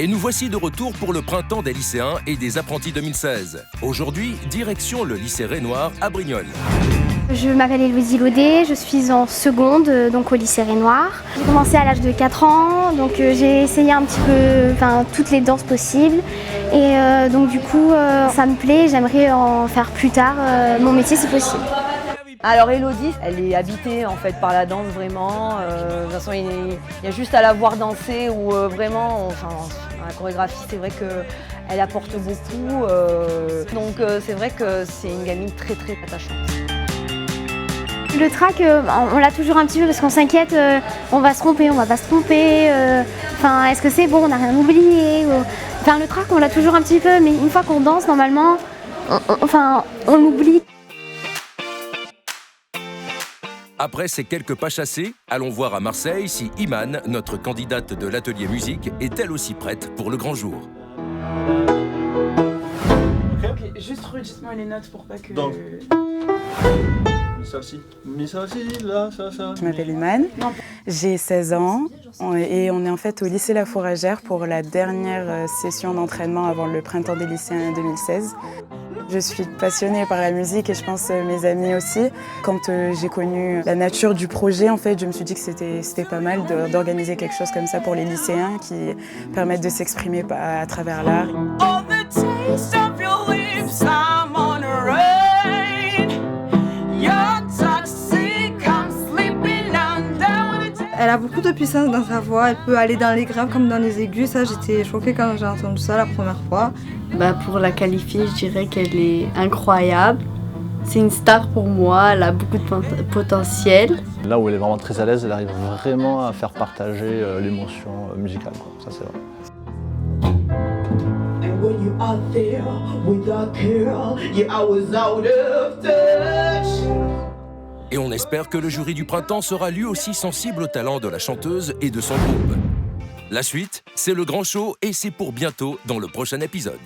Et nous voici de retour pour le printemps des lycéens et des apprentis 2016. Aujourd'hui, direction le lycée Reynoir à Brignoles. Je m'appelle Élodie Laudet, je suis en seconde donc au lycée Reynoir. J'ai commencé à l'âge de 4 ans, donc j'ai essayé un petit peu toutes les danses possibles. Et donc du coup ça me plaît, j'aimerais en faire plus tard mon métier si possible. Alors Élodie, elle est habitée en fait par la danse vraiment. De toute façon, il y a juste à la voir danser où vraiment, la chorégraphie, c'est vrai qu'elle apporte beaucoup. Donc c'est vrai que c'est une gamine très très attachante. Le trac, on l'a toujours un petit peu parce qu'on s'inquiète, on va se tromper, on va pas se tromper. Est-ce que c'est bon, on n'a rien oublié. Le trac, on l'a toujours un petit peu, mais une fois qu'on danse, normalement, on l'oublie. Après ces quelques pas chassés, allons voir à Marseille si Iman, notre candidate de l'atelier musique, est elle aussi prête pour le grand jour. Ok, juste redites-moi les notes pour pas que... Donc. Mi, sol, si, la, ça. Je m'appelle Iman, j'ai 16 ans et on est en fait au lycée La Fourragère pour la dernière session d'entraînement avant le printemps des lycéens 2016. Je suis passionnée par la musique et je pense mes amis aussi. Quand j'ai connu la nature du projet, en fait, je me suis dit que c'était pas mal d'organiser quelque chose comme ça pour les lycéens qui permettent de s'exprimer à travers l'art. Elle a beaucoup de puissance dans sa voix, elle peut aller dans les graves comme dans les aigus. Ça, j'étais choquée quand j'ai entendu ça la première fois. Pour la qualifier, je dirais qu'elle est incroyable. C'est une star pour moi, elle a beaucoup de potentiel. Là où elle est vraiment très à l'aise, elle arrive vraiment à faire partager l'émotion musicale, quoi. Ça, c'est vrai. And when you're out there with a girl, you're always out of touch. Et on espère que le jury du printemps sera lui aussi sensible au talent de la chanteuse et de son groupe. La suite, c'est le grand show et c'est pour bientôt dans le prochain épisode.